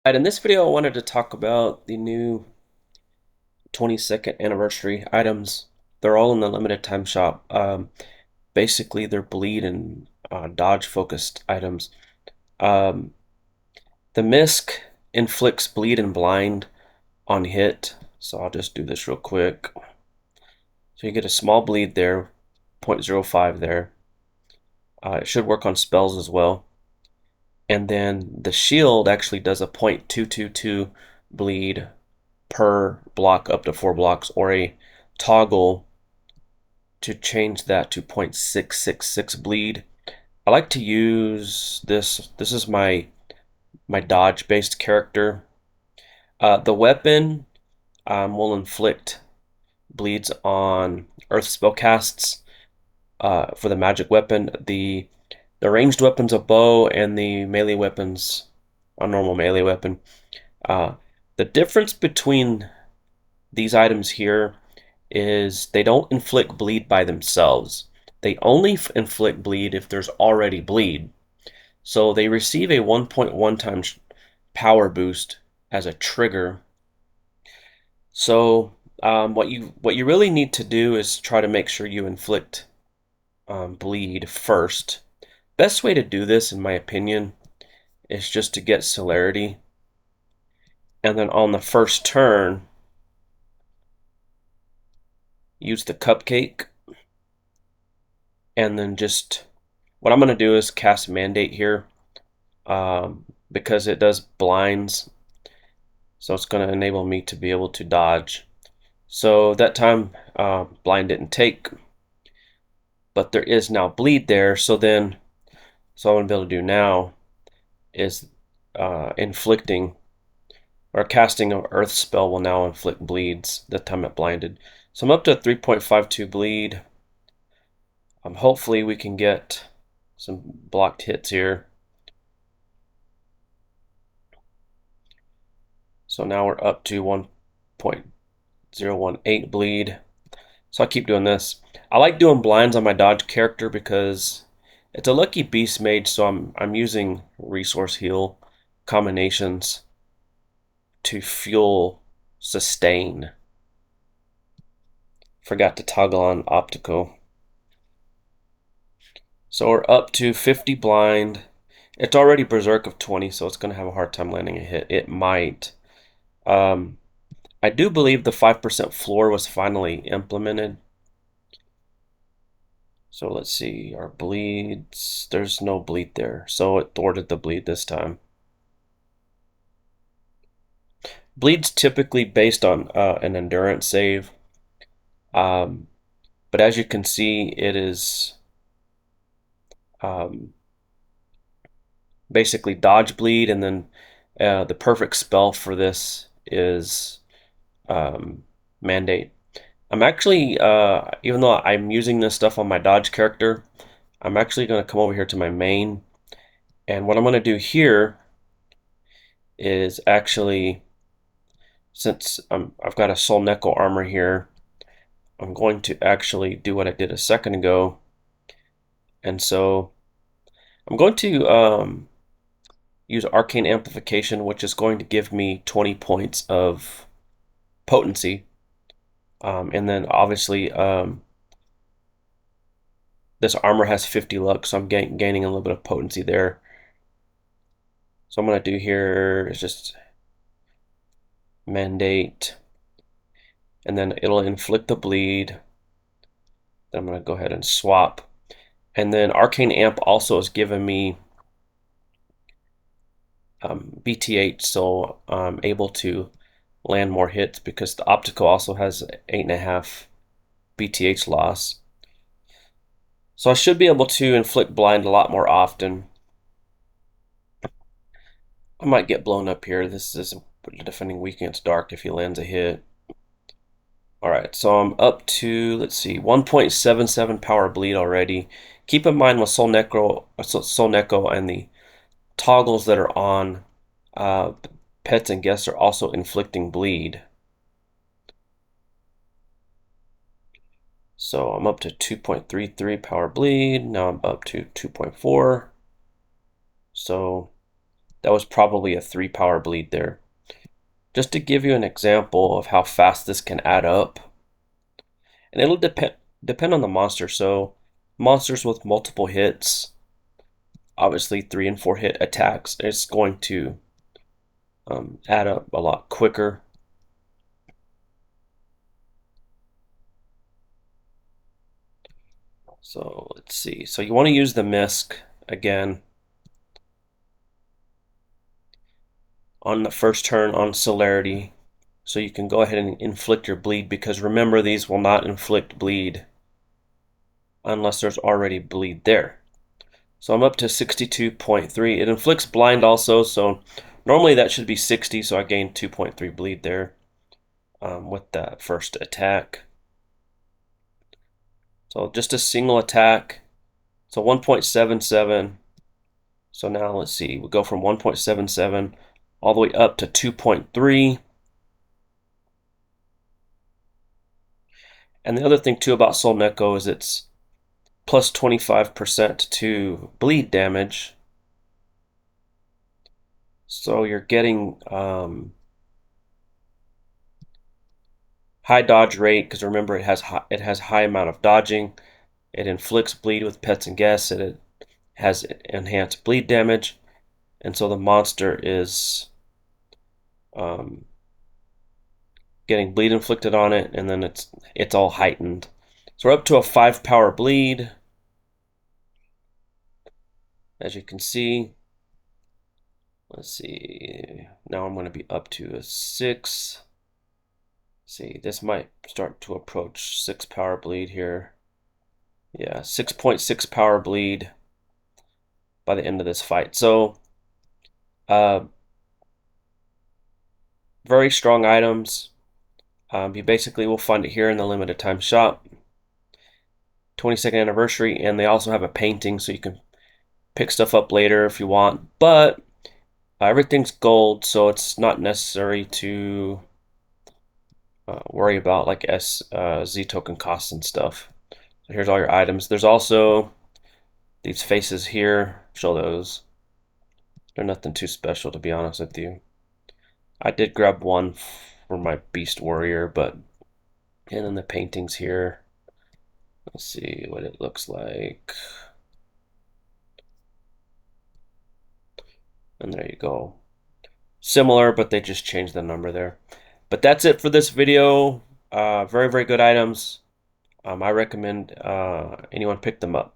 Alright, in this video I wanted to talk about the new 22nd anniversary items. They're all in the limited time shop. Basically, they're bleed and dodge focused items. Um, the Misk inflicts bleed and blind on hit, so I'll just do this real quick. So you get a small bleed there, 0.05 there. It should work on spells as well. And then the shield actually does a 0.222 bleed per block up to 4 blocks, or a toggle to change that to 0.666 bleed. I like to use this. This is my dodge based character. The weapon will inflict bleeds on earth spellcasts for the magic weapon. The ranged weapons, a bow, and the melee weapons, a normal melee weapon. Uh, the difference between these items here is they don't inflict bleed by themselves. They only inflict bleed if there's already bleed. So they receive a 1.1 times power boost as a trigger. So what you really need to do is try to make sure you inflict bleed first. Best way to do this, in my opinion, is just to get celerity, and then on the first turn, use the cupcake, and then just what I'm going to do is cast Mandate here because it does blinds, so it's going to enable me to be able to dodge. So that time blind didn't take, but there is now bleed there. So what I'm going to be able to do now is inflicting or casting an earth spell will now inflict bleeds that time it blinded. So I'm up to 3.52 bleed. Hopefully we can get some blocked hits here. So now we're up to 1.018 bleed. So I keep doing this. I like doing blinds on my dodge character because it's a lucky beast mage, so I'm using resource heal combinations to fuel sustain. Forgot to toggle on optical. So we're up to 50 blind. It's already berserk of 20, so it's going to have a hard time landing a hit. It might. I do believe the 5% floor was finally implemented. So let's see, our bleeds, there's no bleed there. So it thwarted the bleed this time. Bleed's typically based on an endurance save. But as you can see, it is basically dodge bleed, and then the perfect spell for this is Mandate. I'm actually, even though I'm using this stuff on my dodge character, I'm actually going to come over here to my main. And what I'm going to do here is actually, since I've got a Soul Neko armor here, I'm going to actually do what I did a second ago. And so I'm going to use Arcane Amplification, which is going to give me 20 points of potency. And then obviously this armor has 50 luck, so I'm gaining a little bit of potency there. So I'm going to do here is just Mandate, and then it'll inflict the bleed. Then I'm going to go ahead and swap. And then Arcane Amp also has given me BT8, so I'm able to land more hits because the optical also has 8.5 BTH loss. So I should be able to inflict blind a lot more often. I might get blown up here. This is defending weak against dark if he lands a hit. Alright, so I'm up to, let's see, 1.77 power bleed already. Keep in mind with Soul Neko and the toggles that are on pets and guests are also inflicting bleed. So I'm up to 2.33 power bleed. Now I'm up to 2.4. So That was probably a 3 power bleed there. Just to give you an example of how fast this can add up, and it'll depend on the monster. So monsters with multiple hits, obviously 3 and 4 hit attacks, it's going to add up a lot quicker. So let's see. So you want to use the misc again on the first turn on celerity. So you can go ahead and inflict your bleed, because remember, these will not inflict bleed unless there's already bleed there. So I'm up to 62.3. It inflicts blind also, so normally that should be 60, so I gained 2.3 bleed there with that first attack. So just a single attack. So 1.77. So now let's see, we go from 1.77 all the way up to 2.3. And the other thing too about Soul Neko is it's plus 25% to bleed damage. So you're getting high dodge rate, because remember, it has high amount of dodging. It inflicts bleed with pets and guests. It has enhanced bleed damage, and so the monster is getting bleed inflicted on it, and then it's all heightened. So we're up to a 5 power bleed, as you can see. Let's see. Now I'm going to be up to a 6. See, this might start to approach 6 power bleed here. Yeah, 6.6 power bleed by the end of this fight. So, very strong items. You basically will find it here in the limited time shop. 22nd anniversary, and they also have a painting, so you can pick stuff up later if you want. But everything's gold, so it's not necessary to worry about like Z token costs and stuff. So here's all your items. There's also these faces here. Show those. They're nothing too special, to be honest with you. I did grab one for my Beast Warrior, but and then the paintings here. Let's see what it looks like. And there you go. Similar, but they just changed the number there. But that's it for this video. Very, very good items. I recommend anyone pick them up.